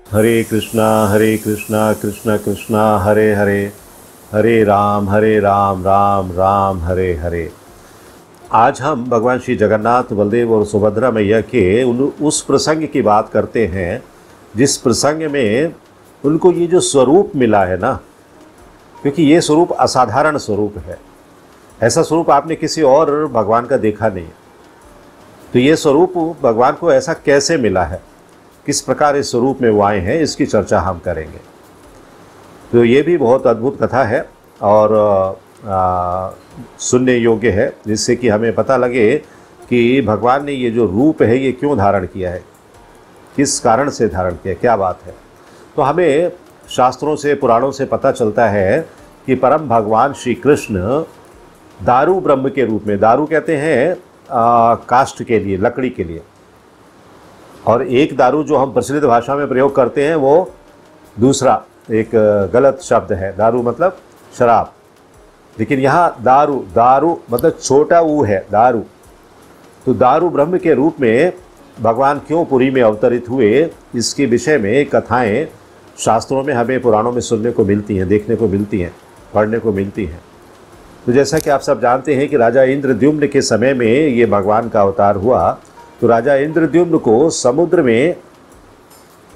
हरे कृष्णा कृष्णा कृष्णा हरे हरे, हरे राम राम राम हरे हरे। आज हम भगवान श्री जगन्नाथ, बलदेव और सुभद्रा मैया के उस प्रसंग की बात करते हैं जिस प्रसंग में उनको ये जो स्वरूप मिला है ना, क्योंकि ये स्वरूप असाधारण स्वरूप है। ऐसा स्वरूप आपने किसी और भगवान का देखा नहीं। तो ये स्वरूप भगवान को ऐसा कैसे मिला है, किस प्रकार इस स्वरूप में वो आए हैं, इसकी चर्चा हम करेंगे। तो ये भी बहुत अद्भुत कथा है और सुनने योग्य है, जिससे कि हमें पता लगे कि भगवान ने ये जो रूप है ये क्यों धारण किया है, किस कारण से धारण किया, क्या बात है। तो हमें शास्त्रों से, पुराणों से पता चलता है कि परम भगवान श्री कृष्ण दारू ब्रह्म के रूप में, दारू कहते हैं काष्ठ के लिए, लकड़ी के लिए, और एक दारू जो हम प्रचलित भाषा में प्रयोग करते हैं वो दूसरा एक गलत शब्द है। दारू मतलब शराब, लेकिन यहाँ दारू, दारू मतलब छोटा ऊ है दारू। तो दारू ब्रह्म के रूप में भगवान क्यों पुरी में अवतरित हुए, इसके विषय में कथाएं शास्त्रों में हमें, पुराणों में सुनने को मिलती हैं, देखने को मिलती हैं, पढ़ने को मिलती हैं। तो जैसा कि आप सब जानते हैं कि राजा इंद्रद्युम्न के समय में ये भगवान का अवतार हुआ। तो राजा इंद्रद्युम्न को समुद्र में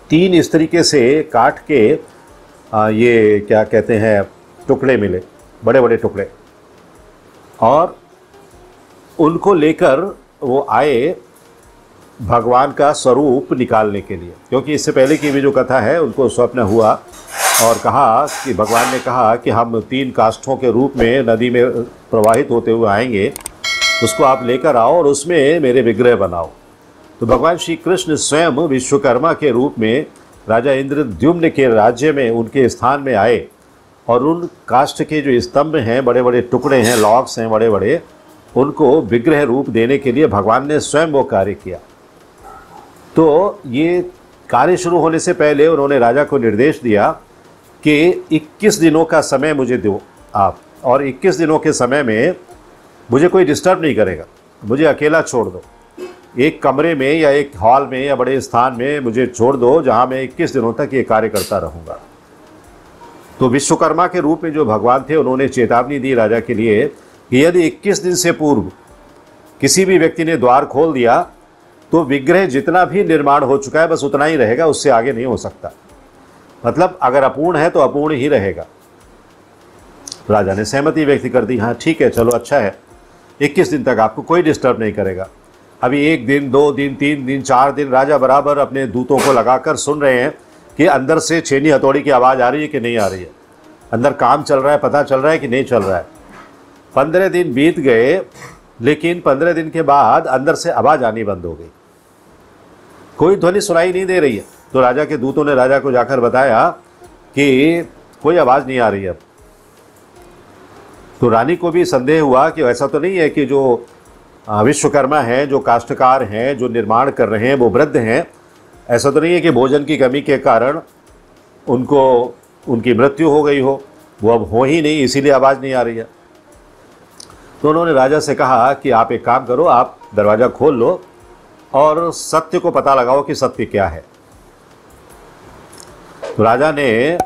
3 इस तरीके से काट के ये क्या कहते हैं टुकड़े मिले, बड़े बड़े टुकड़े, और उनको लेकर वो आए भगवान का स्वरूप निकालने के लिए। क्योंकि इससे पहले की भी जो कथा है, उनको स्वप्न हुआ और कहा कि भगवान ने कहा कि हम 3 काष्ठों के रूप में नदी में प्रवाहित होते हुए आएंगे, उसको आप लेकर आओ और उसमें मेरे विग्रह बनाओ। तो भगवान श्री कृष्ण स्वयं विश्वकर्मा के रूप में राजा इंद्रद्युम्न के राज्य में, उनके स्थान में आए और उन काष्ठ के जो स्तंभ हैं, बड़े बड़े टुकड़े हैं, लॉक्स हैं बड़े बड़े, उनको विग्रह रूप देने के लिए भगवान ने स्वयं वो कार्य किया। तो ये कार्य शुरू होने से पहले उन्होंने राजा को निर्देश दिया कि 21 दिनों का समय मुझे दो आप, और 21 दिनों के समय में मुझे कोई डिस्टर्ब नहीं करेगा, मुझे अकेला छोड़ दो, एक कमरे में या एक हॉल में या बड़े स्थान में मुझे छोड़ दो, जहाँ मैं 21 दिनों तक ये कार्य करता रहूँगा। तो विश्वकर्मा के रूप में जो भगवान थे, उन्होंने चेतावनी दी राजा के लिए कि यदि 21 दिन से पूर्व किसी भी व्यक्ति ने द्वार खोल दिया तो विग्रह जितना भी निर्माण हो चुका है बस उतना ही रहेगा, उससे आगे नहीं हो सकता। मतलब अगर अपूर्ण है तो अपूर्ण ही रहेगा। राजा ने सहमति व्यक्त कर दी, हाँ ठीक है, चलो अच्छा है, 21 दिन तक आपको कोई डिस्टर्ब नहीं करेगा। अभी 1 दिन, 2 दिन, 3 दिन, 4 दिन राजा बराबर अपने दूतों को लगाकर सुन रहे हैं कि अंदर से छेनी हथौड़ी की आवाज़ आ रही है कि नहीं आ रही है, अंदर काम चल रहा है, पता चल रहा है कि नहीं चल रहा है। 15 दिन बीत गए, लेकिन 15 दिन के बाद अंदर से आवाज़ आनी बंद हो गई, कोई ध्वनि सुनाई नहीं दे रही है। तो राजा के दूतों ने राजा को जाकर बताया कि कोई आवाज़ नहीं आ रही है। तो रानी को भी संदेह हुआ कि ऐसा तो नहीं है कि जो विश्वकर्मा हैं, जो काष्ठकार हैं, जो निर्माण कर रहे हैं, वो वृद्ध हैं, ऐसा तो नहीं है कि भोजन की कमी के कारण उनको उनकी मृत्यु हो गई हो, वो अब हो ही नहीं, इसीलिए आवाज़ नहीं आ रही है। तो उन्होंने राजा से कहा कि आप एक काम करो, आप दरवाज़ा खोल लो और सत्य को पता लगाओ कि सत्य क्या है। तो राजा ने,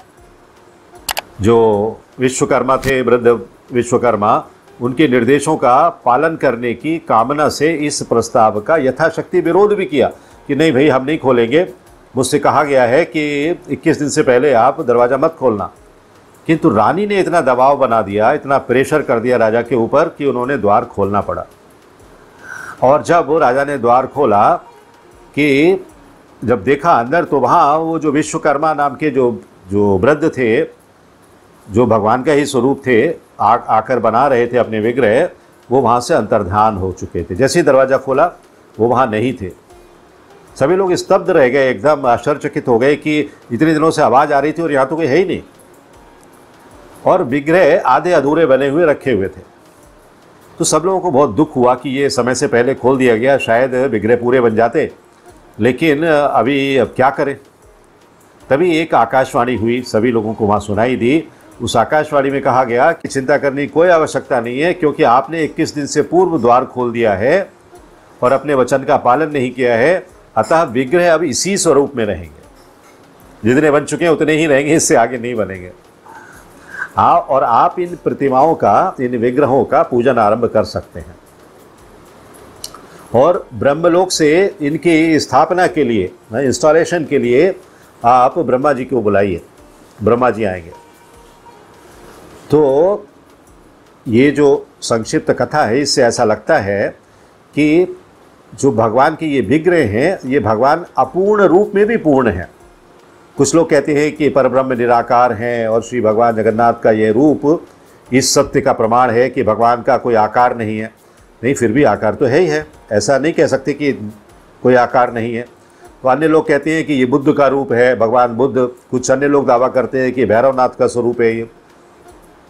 जो विश्वकर्मा थे, वृद्ध विश्वकर्मा, उनके निर्देशों का पालन करने की कामना से इस प्रस्ताव का यथाशक्ति विरोध भी किया कि नहीं भाई, हम नहीं खोलेंगे, मुझसे कहा गया है कि 21 दिन से पहले आप दरवाज़ा मत खोलना। किंतु रानी ने इतना दबाव बना दिया, इतना प्रेशर कर दिया राजा के ऊपर कि उन्होंने द्वार खोलना पड़ा। और जब राजा ने द्वार खोला, कि जब देखा अंदर, तो वहाँ वो जो विश्वकर्मा नाम के जो वृद्ध थे, जो भगवान का ही स्वरूप थे, आकर बना रहे थे अपने विग्रह, वो वहाँ से अंतर्ध्यान हो चुके थे। जैसे ही दरवाज़ा खोला वो वहाँ नहीं थे। सभी लोग स्तब्ध रह गए, एकदम आश्चर्यचकित हो गए कि इतने दिनों से आवाज़ आ रही थी और यहाँ तो कोई है ही नहीं, और विग्रह आधे अधूरे बने हुए रखे हुए थे। तो सब लोगों को बहुत दुख हुआ कि ये समय से पहले खोल दिया गया, शायद विग्रह पूरे बन जाते, लेकिन अभी अब क्या करें। तभी एक आकाशवाणी हुई, सभी लोगों को वहाँ सुनाई दी। उस आकाशवाणी में कहा गया कि चिंता करने की कोई आवश्यकता नहीं है, क्योंकि आपने 21 दिन से पूर्व द्वार खोल दिया है और अपने वचन का पालन नहीं किया है, अतः विग्रह अब इसी स्वरूप में रहेंगे। जितने बन चुके हैं उतने ही रहेंगे, इससे आगे नहीं बनेंगे। हाँ, और आप इन प्रतिमाओं का, इन विग्रहों का पूजन आरंभ कर सकते हैं। और ब्रह्मलोक से इनकी स्थापना के लिए, इंस्टॉलेशन के लिए आप ब्रह्मा जी को बुलाइए, ब्रह्मा जी आएंगे। तो ये जो संक्षिप्त कथा है, इससे ऐसा लगता है कि जो भगवान के ये विग्रह हैं, ये भगवान अपूर्ण रूप में भी पूर्ण हैं। कुछ लोग कहते हैं कि परब्रह्म निराकार हैं और श्री भगवान जगन्नाथ का ये रूप इस सत्य का प्रमाण है कि भगवान का कोई आकार नहीं है। नहीं, फिर भी आकार तो है ही है, ऐसा नहीं कह सकते कि कोई आकार नहीं है। तो अन्य लोग कहते हैं कि ये बुद्ध का रूप है, भगवान बुद्ध। कुछ अन्य लोग दावा करते हैं कि भैरवनाथ का स्वरूप है ये।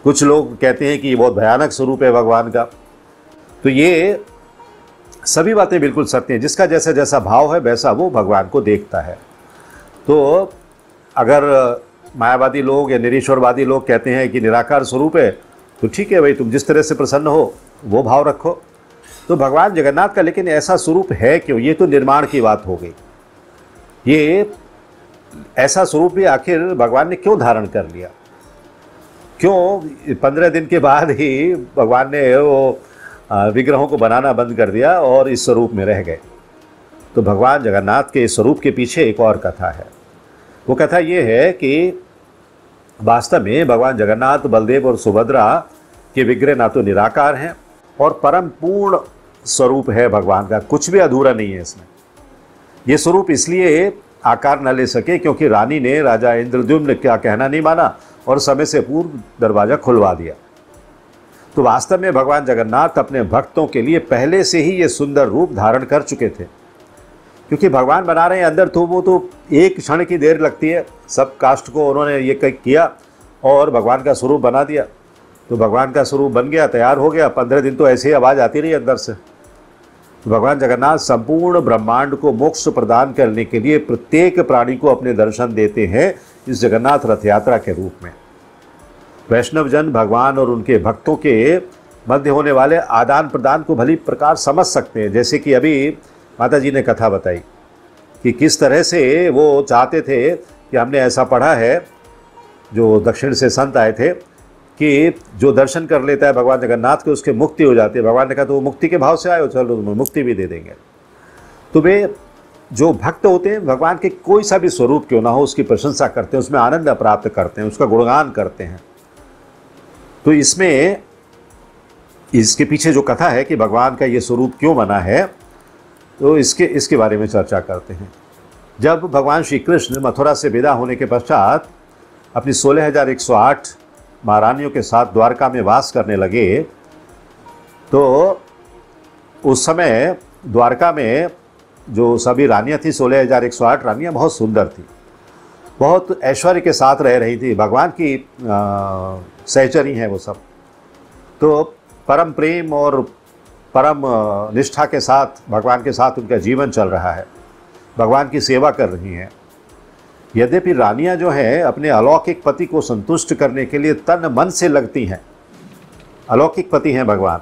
कुछ लोग कहते हैं कि ये बहुत भयानक स्वरूप है भगवान का। तो ये सभी बातें बिल्कुल सत्य हैं। जिसका जैसा जैसा भाव है वैसा वो भगवान को देखता है। तो अगर मायावादी लोग या निरीश्वरवादी लोग कहते हैं कि निराकार स्वरूप है, तो ठीक है भाई, तुम जिस तरह से प्रसन्न हो वो भाव रखो। तो भगवान जगन्नाथ का लेकिन ऐसा स्वरूप है क्यों? ये तो निर्माण की बात हो गई। ये ऐसा स्वरूप भी आखिर भगवान ने क्यों धारण कर लिया? क्यों 15 दिन के बाद ही भगवान ने वो विग्रहों को बनाना बंद कर दिया और इस स्वरूप में रह गए? तो भगवान जगन्नाथ के इस स्वरूप के पीछे एक और कथा है। वो कथा ये है कि वास्तव में भगवान जगन्नाथ, बलदेव और सुभद्रा के विग्रह ना तो निराकार हैं और परम पूर्ण स्वरूप है भगवान का, कुछ भी अधूरा नहीं है इसमें। ये स्वरूप इसलिए आकार न ले सके क्योंकि रानी ने राजा इंद्रद्युम्न का कहना नहीं माना और समय से पूर्व दरवाज़ा खुलवा दिया। तो वास्तव में भगवान जगन्नाथ अपने भक्तों के लिए पहले से ही ये सुंदर रूप धारण कर चुके थे, क्योंकि भगवान बना रहे हैं अंदर, तो वो तो एक क्षण की देर लगती है। सब कास्ट को उन्होंने ये किया और भगवान का स्वरूप बना दिया। तो भगवान का स्वरूप बन गया, तैयार हो गया। 15 दिन तो ऐसे ही आवाज़ आती रही अंदर से। तो भगवान जगन्नाथ संपूर्ण ब्रह्मांड को मोक्ष प्रदान करने के लिए प्रत्येक प्राणी को अपने दर्शन देते हैं इस जगन्नाथ रथ यात्रा के रूप में। वैष्णव जन भगवान और उनके भक्तों के मध्य होने वाले आदान प्रदान को भली प्रकार समझ सकते हैं। जैसे कि अभी माता जी ने कथा बताई कि किस तरह से वो चाहते थे कि हमने ऐसा पढ़ा है, जो दक्षिण से संत आए थे, कि जो दर्शन कर लेता है भगवान जगन्नाथ के उसके मुक्ति हो जाती है। भगवान ने कहा तो वो मुक्ति के भाव से आए हो, चलो तुम्हें मुक्ति भी दे देंगे। तो वे जो भक्त होते हैं भगवान के कोई सा भी स्वरूप क्यों ना हो उसकी प्रशंसा करते हैं, उसमें आनंद प्राप्त करते हैं, उसका गुणगान करते हैं। तो इसमें इसके पीछे जो कथा है कि भगवान का ये स्वरूप क्यों बना है, तो इसके बारे में चर्चा करते हैं। जब भगवान श्री कृष्ण मथुरा से विदा होने के पश्चात अपनी 16,108 महारानियों के साथ द्वारका में वास करने लगे, तो उस समय द्वारका में जो सभी रानियाँ थी, 16,108 रानियाँ बहुत सुंदर थी, बहुत ऐश्वर्य के साथ रह रही थी। भगवान की सहचरी हैं वो सब। तो परम प्रेम और परम निष्ठा के साथ भगवान के साथ उनका जीवन चल रहा है, भगवान की सेवा कर रही हैं। यद्यपि रानियां जो हैं अपने अलौकिक पति को संतुष्ट करने के लिए तन मन से लगती हैं। अलौकिक पति हैं भगवान,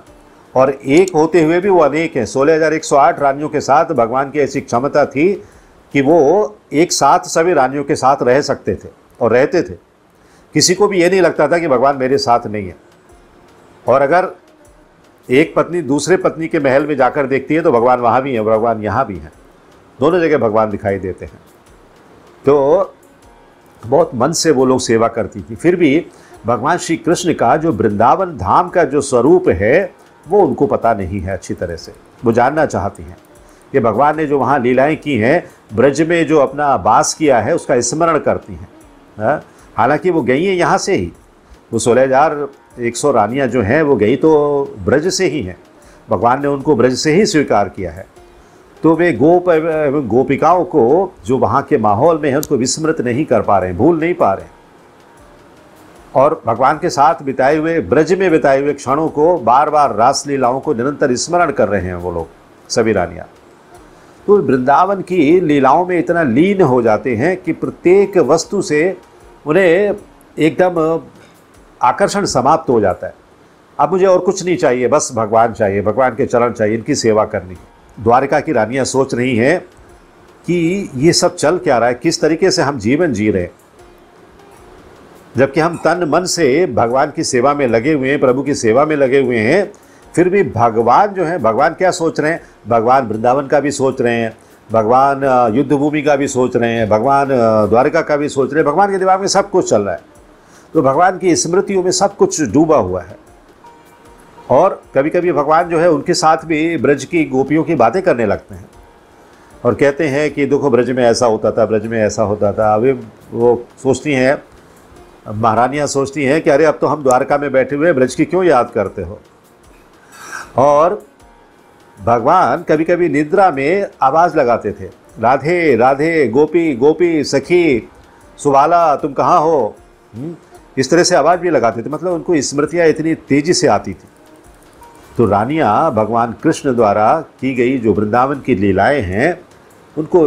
और एक होते हुए भी वो अनेक हैं। 16,108 रानियों के साथ भगवान की ऐसी क्षमता थी कि वो एक साथ सभी रानियों के साथ रह सकते थे और रहते थे। किसी को भी ये नहीं लगता था कि भगवान मेरे साथ नहीं है। और अगर एक पत्नी दूसरे पत्नी के महल में जाकर देखती है तो भगवान वहाँ भी हैं, भगवान यहाँ भी हैं, दोनों जगह भगवान दिखाई देते हैं। तो बहुत मन से वो लोग सेवा करती थी। फिर भी भगवान श्री कृष्ण का जो वृंदावन धाम का जो स्वरूप है वो उनको पता नहीं है अच्छी तरह से। वो जानना चाहती हैं कि भगवान ने जो वहाँ लीलाएं की हैं, ब्रज में जो अपना वास किया है उसका स्मरण करती हैं। हालांकि वो गई हैं यहाँ से ही, वो 16,100 रानियाँ जो हैं वो गई तो ब्रज से ही हैं। भगवान ने उनको ब्रज से ही स्वीकार किया है। तो वे गोप एवं गोपिकाओं को जो वहाँ के माहौल में है उसको विस्मृत नहीं कर पा रहे हैं, भूल नहीं पा रहे हैं। और भगवान के साथ बिताए हुए, ब्रज में बिताए हुए क्षणों को, बार बार रास लीलाओं को निरंतर स्मरण कर रहे हैं वो लोग, सभी रानियाँ। तो वृंदावन की लीलाओं में इतना लीन हो जाते हैं कि प्रत्येक वस्तु से उन्हें एकदम आकर्षण समाप्त हो जाता है। अब मुझे और कुछ नहीं चाहिए, बस भगवान चाहिए, भगवान के चरण चाहिए, इनकी सेवा करनी है। द्वारका की रानियाँ सोच रही हैं कि ये सब चल क्या रहा है, किस तरीके से हम जीवन जी रहे हैं, जबकि हम तन मन से भगवान की सेवा में लगे हुए हैं, प्रभु की सेवा में लगे हुए हैं। फिर भी भगवान जो है, भगवान क्या सोच रहे हैं, भगवान वृंदावन का भी सोच रहे हैं, भगवान युद्ध भूमि का भी सोच रहे हैं, भगवान द्वारका का भी सोच रहे हैं। भगवान के दिमाग में सब कुछ चल रहा है। तो भगवान की स्मृतियों में सब कुछ डूबा हुआ है। और कभी कभी भगवान जो है उनके साथ भी ब्रज की गोपियों की बातें करने लगते हैं और कहते हैं कि देखो ब्रज में ऐसा होता था, ब्रज में ऐसा होता था। अभी वो सोचती हैं, महारानियाँ सोचती हैं कि अरे अब तो हम द्वारका में बैठे हुए ब्रज की क्यों याद करते हो। और भगवान कभी कभी निद्रा में आवाज़ लगाते थे, राधे राधे, गोपी गोपी, सखी सुबाला तुम कहाँ हो। इस तरह से आवाज़ भी लगाते थे। मतलब उनको स्मृतियाँ इतनी तेज़ी से आती थी। तो रानियाँ भगवान कृष्ण द्वारा की गई जो वृंदावन की लीलाएं हैं उनको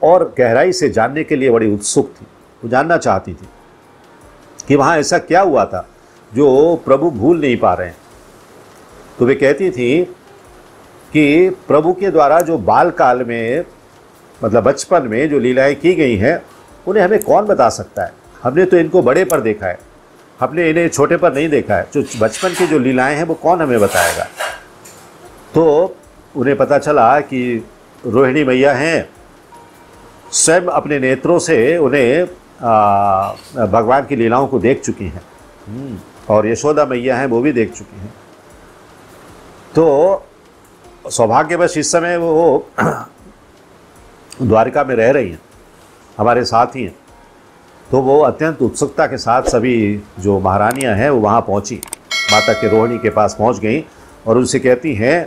और गहराई से जानने के लिए बड़ी उत्सुक थी। वो जानना चाहती थी कि वहाँ ऐसा क्या हुआ था जो प्रभु भूल नहीं पा रहे हैं। तो वे कहती थी कि प्रभु के द्वारा जो बाल काल में, मतलब बचपन में जो लीलाएं की गई हैं उन्हें हमें कौन बता सकता है। हमने तो इनको बड़े पर देखा है, हमने इन्हें छोटे पर नहीं देखा है। जो बचपन की जो लीलाएं हैं वो कौन हमें बताएगा। तो उन्हें पता चला कि रोहिणी मैया हैं, स्वयं अपने नेत्रों से उन्हें भगवान की लीलाओं को देख चुकी हैं। और यशोदा मैया हैं, वो भी देख चुकी हैं। तो सौभाग्यवश इस समय वो द्वारका में रह रही हैं, हमारे साथ ही हैं। तो वो अत्यंत उत्सुकता के साथ सभी जो महारानियां हैं वो वहाँ पहुँची, माता के रोहिणी के पास पहुँच गई और उनसे कहती हैं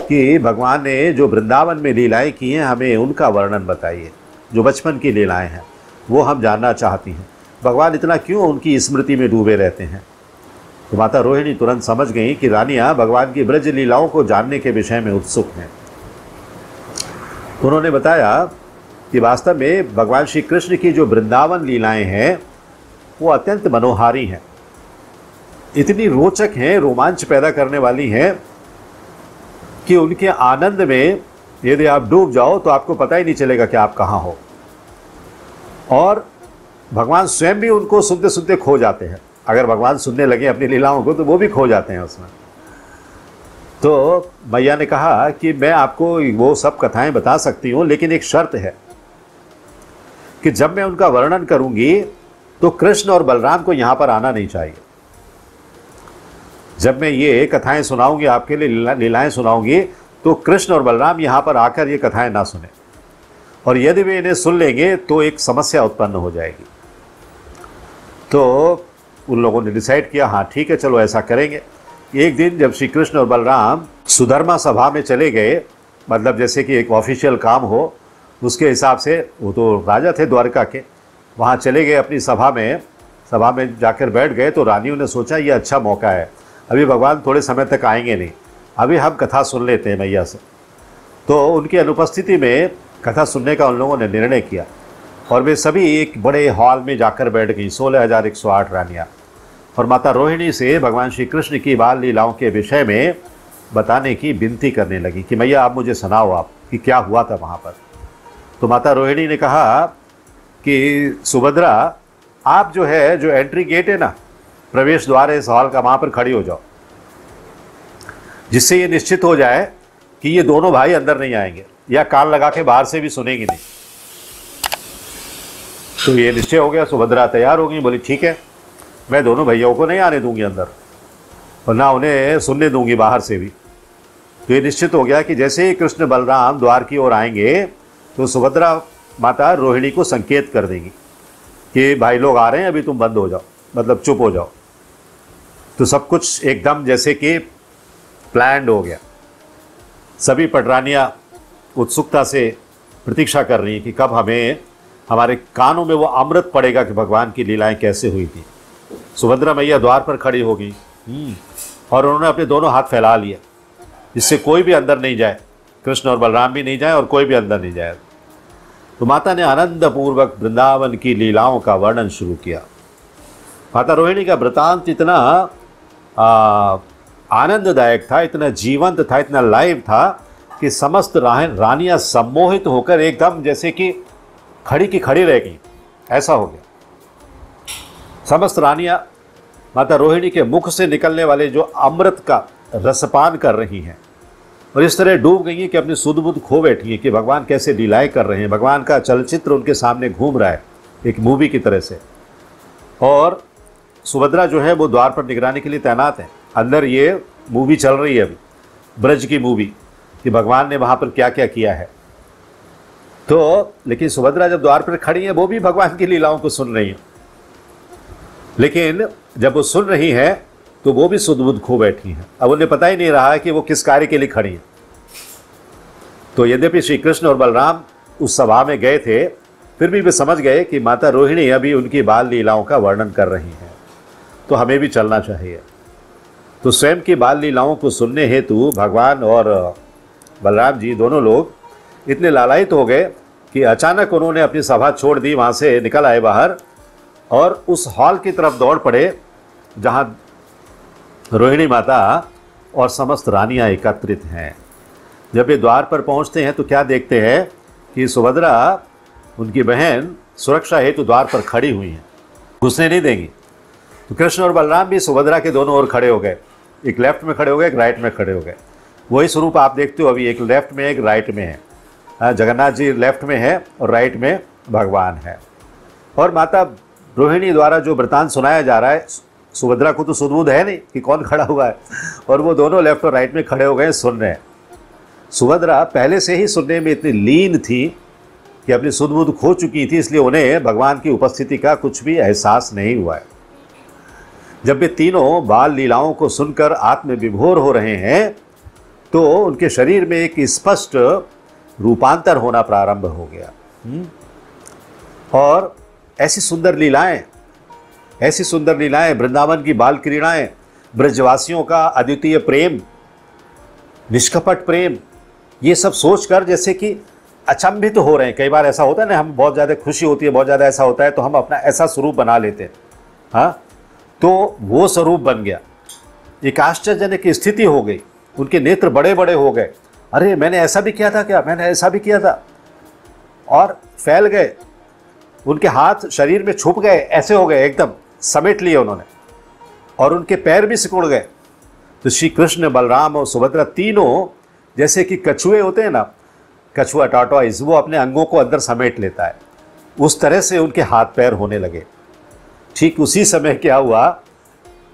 कि भगवान ने जो वृंदावन में लीलाएं की हैं हमें उनका वर्णन बताइए। जो बचपन की लीलाएं हैं वो हम जानना चाहती हैं। भगवान इतना क्यों उनकी स्मृति में डूबे रहते हैं। तो माता रोहिणी तुरंत समझ गई कि रानियाँ भगवान की ब्रज लीलाओं को जानने के विषय में उत्सुक हैं। उन्होंने बताया कि वास्तव में भगवान श्री कृष्ण की जो वृंदावन लीलाएं हैं वो अत्यंत मनोहारी हैं, इतनी रोचक हैं, रोमांच पैदा करने वाली हैं कि उनके आनंद में यदि आप डूब जाओ तो आपको पता ही नहीं चलेगा कि आप कहाँ हो। और भगवान स्वयं भी उनको सुनते सुनते खो जाते हैं। अगर भगवान सुनने लगे अपनी लीलाओं को तो वो भी खो जाते हैं उसमें। तो मैया ने कहा कि मैं आपको वो सब कथाएं बता सकती हूँ, लेकिन एक शर्त है कि जब मैं उनका वर्णन करूंगी तो कृष्ण और बलराम को यहाँ पर आना नहीं चाहिए। जब मैं ये कथाएं सुनाऊंगी, आपके लिए लीलाएं सुनाऊंगी, तो कृष्ण और बलराम यहाँ पर आकर ये कथाएं ना सुने। और यदि वे इन्हें सुन लेंगे तो एक समस्या उत्पन्न हो जाएगी। तो उन लोगों ने डिसाइड किया, हाँ ठीक है चलो ऐसा करेंगे। एक दिन जब श्री कृष्ण और बलराम सुधर्मा सभा में चले गए, मतलब जैसे कि एक ऑफिशियल काम हो उसके हिसाब से, वो तो राजा थे द्वारका के, वहाँ चले गए अपनी सभा में जाकर बैठ गए। तो रानियों ने सोचा ये अच्छा मौका है, अभी भगवान थोड़े समय तक आएंगे नहीं, अभी हम कथा सुन लेते हैं मैया से। तो उनकी अनुपस्थिति में कथा सुनने का उन लोगों ने निर्णय किया और वे सभी एक बड़े हॉल में जाकर बैठ गई, 16,108 रानियाँ, और माता रोहिणी से भगवान श्री कृष्ण की बाल लीलाओं के विषय में बताने की विनती करने लगी कि मैया आप मुझे सुनाओ आप कि क्या हुआ था वहाँ पर। तो माता रोहिणी ने कहा कि सुभद्रा आप जो है, जो एंट्री गेट है ना, प्रवेश द्वार है इस हॉल का, वहाँ पर खड़ी हो जाओ, जिससे ये निश्चित हो जाए कि ये दोनों भाई अंदर नहीं आएंगे या कान लगा के बाहर से भी सुनेंगे नहीं। तो ये निश्चय हो गया। सुभद्रा तैयार हो गई, बोली ठीक है मैं दोनों भैयाओं को नहीं आने दूंगी अंदर और ना उन्हें सुनने दूंगी बाहर से भी। तो ये निश्चित हो गया कि जैसे ही कृष्ण बलराम द्वार की ओर आएंगे तो सुभद्रा माता रोहिणी को संकेत कर देंगी कि भाई लोग आ रहे हैं, अभी तुम बंद हो जाओ, मतलब चुप हो जाओ। तो सब कुछ एकदम जैसे कि प्लान्ड हो गया। सभी पटरानियाँ उत्सुकता से प्रतीक्षा कर रही हैं कि कब हमारे कानों में वो अमृत पड़ेगा कि भगवान की लीलाएं कैसे हुई थी। सुभद्रा मैया द्वार पर खड़ी हो गई और उन्होंने अपने दोनों हाथ फैला लिए जिससे कोई भी अंदर नहीं जाए, कृष्ण और बलराम भी नहीं जाए और कोई भी अंदर नहीं जाए। तो माता ने आनंदपूर्वक वृंदावन की लीलाओं का वर्णन शुरू किया। माता रोहिणी का वृतांत इतना आनंददायक था, इतना जीवंत था, इतना लाइव था कि समस्त रानियां सम्मोहित होकर एकदम जैसे कि खड़ी की खड़ी रह गई, ऐसा हो गया। समस्त रानियां माता रोहिणी के मुख से निकलने वाले जो अमृत का रसपान कर रही हैं और इस तरह डूब गई हैं कि अपनी सुध बुध खो बैठी हैं कि भगवान कैसे लीलाएं कर रहे हैं। भगवान का चलचित्र उनके सामने घूम रहा है एक मूवी की तरह से। और सुभद्रा जो है वो द्वार पर निगरानी के लिए तैनात है। अंदर ये मूवी चल रही है अभी, ब्रज की मूवी, कि भगवान ने वहाँ पर क्या क्या किया है। तो लेकिन सुभद्रा जब द्वार पर खड़ी है वो भी भगवान की लीलाओं को सुन रही है, लेकिन जब वो सुन रही है तो वो भी सुध-बुध खो बैठी हैं। अब उन्हें पता ही नहीं रहा है कि वो किस कार्य के लिए खड़ी हैं। तो यद्यपि श्री कृष्ण और बलराम उस सभा में गए थे, फिर भी वे समझ गए कि माता रोहिणी अभी उनकी बाल लीलाओं का वर्णन कर रही हैं, तो हमें भी चलना चाहिए। तो स्वयं की बाल लीलाओं को सुनने हेतु भगवान और बलराम जी दोनों लोग इतने लालायित हो गए कि अचानक उन्होंने अपनी सभा छोड़ दी, वहाँ से निकल आए बाहर और उस हॉल की तरफ दौड़ पड़े जहाँ रोहिणी माता और समस्त रानियां एकत्रित हैं। जब ये द्वार पर पहुंचते हैं तो क्या देखते हैं कि सुभद्रा उनकी बहन सुरक्षा हेतु द्वार पर खड़ी हुई हैं, घुसने नहीं देंगी। तो कृष्ण और बलराम भी सुभद्रा के दोनों ओर खड़े हो गए, एक लेफ्ट में खड़े हो गए, एक राइट में खड़े हो गए। वही स्वरूप आप देखते हो अभी, एक लेफ्ट में एक राइट में है। जगन्नाथ जी लेफ्ट में है और राइट में भगवान है। और माता रोहिणी द्वारा जो वृतांत सुनाया जा रहा है, सुभद्रा को तो सुध-बुध है नहीं कि कौन खड़ा हुआ है, और वो दोनों लेफ्ट और राइट में खड़े हो गए सुन रहे हैं। सुभद्रा पहले से ही सुनने में इतनी लीन थी कि अपनी सुध-बुध खो चुकी थी, इसलिए उन्हें भगवान की उपस्थिति का कुछ भी एहसास नहीं हुआ है। जब वे तीनों बाल लीलाओं को सुनकर आत्मविभोर हो रहे हैं तो उनके शरीर में एक स्पष्ट रूपांतर होना प्रारंभ हो गया। और ऐसी सुंदर लीलाएं, वृंदावन की बाल क्रीड़ाएं, ब्रजवासियों का अद्वितीय प्रेम, निष्कपट प्रेम, ये सब सोचकर जैसे कि अचंभित हो रहे हैं। कई बार ऐसा होता है ना, हम बहुत ज़्यादा खुशी होती है, बहुत ज़्यादा ऐसा होता है तो हम अपना ऐसा स्वरूप बना लेते हैं। हाँ, तो वो स्वरूप बन गया। एक आश्चर्यजनक स्थिति हो गई, उनके नेत्र बड़े बड़े हो गए। अरे मैंने ऐसा भी किया था क्या, मैंने ऐसा भी किया था, और फैल गए। उनके हाथ शरीर में छुप गए, ऐसे हो गए, एकदम समेट लिए उन्होंने, और उनके पैर भी सिकुड़ गए। तो श्री कृष्ण, बलराम और सुभद्रा तीनों जैसे कि कछुए होते हैं ना, कछुआ टार्टोइज, वो अपने अंगों को अंदर समेट लेता है, उस तरह से उनके हाथ पैर होने लगे। ठीक उसी समय क्या हुआ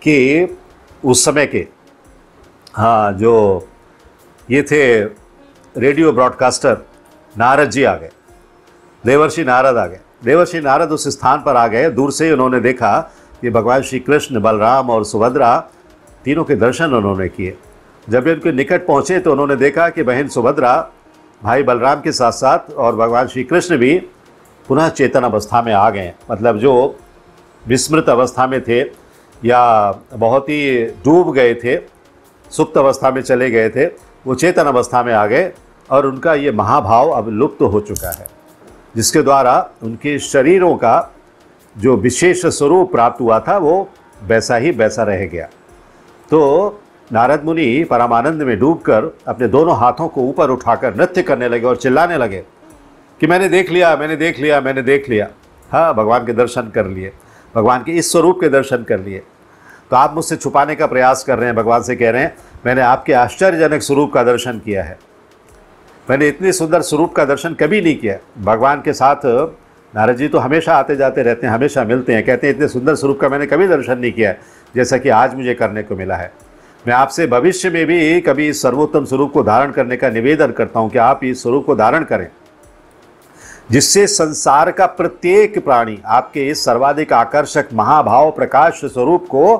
कि उस समय के जो ये थे रेडियो ब्रॉडकास्टर नारद जी आ गए, देवर्षि नारद आ गए। देवर्षि नारद उस स्थान पर आ गए। दूर से उन्होंने देखा कि भगवान श्री कृष्ण, बलराम और सुभद्रा तीनों के दर्शन उन्होंने किए। जब वे उनके निकट पहुँचे तो उन्होंने देखा कि बहन सुभद्रा भाई बलराम के साथ साथ और भगवान श्री कृष्ण भी पुनः चेतन अवस्था में आ गए। मतलब जो विस्मृत अवस्था में थे या बहुत ही डूब गए थे, सुप्त अवस्था में चले गए थे, वो चेतन अवस्था में आ गए और उनका ये महाभाव अब लुप्त हो चुका है, जिसके द्वारा उनके शरीरों का जो विशेष स्वरूप प्राप्त हुआ था वो वैसा ही वैसा रह गया। तो नारद मुनि परमानंद में डूबकर अपने दोनों हाथों को ऊपर उठाकर नृत्य करने लगे और चिल्लाने लगे कि मैंने देख लिया, मैंने देख लिया, मैंने देख लिया। हाँ, भगवान के दर्शन कर लिए, भगवान के इस स्वरूप के दर्शन कर लिए। तो आप मुझसे छुपाने का प्रयास कर रहे हैं, भगवान से कह रहे हैं मैंने आपके आश्चर्यजनक स्वरूप का दर्शन किया है, मैंने इतने सुंदर स्वरूप का दर्शन कभी नहीं किया। भगवान के साथ नारद जी तो हमेशा आते जाते रहते हैं, हमेशा मिलते हैं, कहते हैं इतने सुंदर स्वरूप का मैंने कभी दर्शन नहीं किया है जैसा कि आज मुझे करने को मिला है। मैं आपसे भविष्य में भी कभी इस सर्वोत्तम स्वरूप को धारण करने का निवेदन करता हूँ कि आप इस स्वरूप को धारण करें, जिससे संसार का प्रत्येक प्राणी आपके इस सर्वाधिक आकर्षक महाभाव प्रकाश स्वरूप को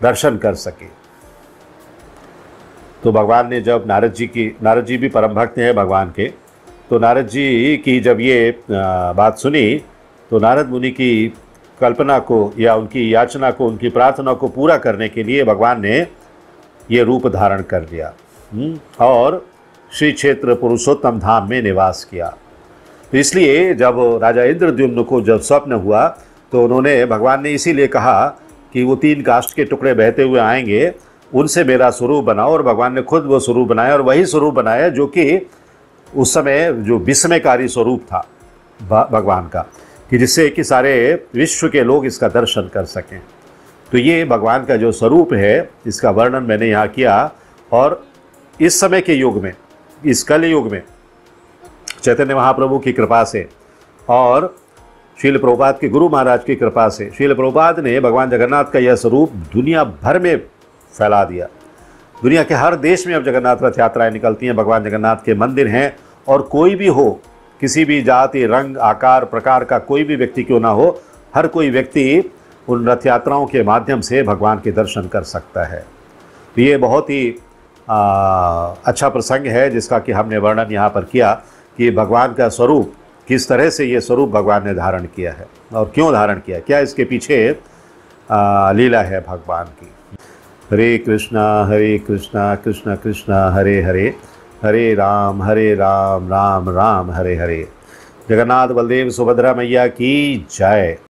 दर्शन कर सके। तो भगवान ने जब नारद जी भी परम भक्त हैं भगवान के, तो नारद जी की जब ये बात सुनी तो नारद मुनि की कल्पना को या उनकी याचना को, उनकी प्रार्थना को पूरा करने के लिए भगवान ने ये रूप धारण कर लिया और श्री क्षेत्र पुरुषोत्तम धाम में निवास किया। तो इसलिए जब राजा इंद्रद्युम्न को जब स्वप्न हुआ तो उन्होंने, भगवान ने इसीलिए कहा कि वो 3 काष्ठ के टुकड़े बहते हुए आएंगे उनसे मेरा स्वरूप बनाओ। और भगवान ने खुद वो स्वरूप बनाया और वही स्वरूप बनाया जो कि उस समय जो विस्मयकारी स्वरूप था भगवान का, कि जिससे कि सारे विश्व के लोग इसका दर्शन कर सकें। तो ये भगवान का जो स्वरूप है इसका वर्णन मैंने यहाँ किया। और इस समय के युग में, इस कल युग में चैतन्य महाप्रभु की कृपा से और श्रील प्रभुपाद के गुरु महाराज की कृपा से श्रील प्रभुपाद ने भगवान जगन्नाथ का यह स्वरूप दुनिया भर में फैला दिया। दुनिया के हर देश में अब जगन्नाथ रथ यात्राएँ निकलती हैं, भगवान जगन्नाथ के मंदिर हैं। और कोई भी हो, किसी भी जाति, रंग, आकार, प्रकार का कोई भी व्यक्ति क्यों ना हो, हर कोई व्यक्ति उन रथ यात्राओं के माध्यम से भगवान के दर्शन कर सकता है। तो ये बहुत ही अच्छा प्रसंग है जिसका कि हमने वर्णन यहाँ पर किया कि भगवान का स्वरूप किस तरह से ये स्वरूप भगवान ने धारण किया है और क्यों धारण किया, क्या इसके पीछे लीला है भगवान की। हरे कृष्णा कृष्ण कृष्ण हरे हरे, हरे राम राम राम हरे हरे। जगन्नाथ बलदेव सुभद्रा मैया की जय।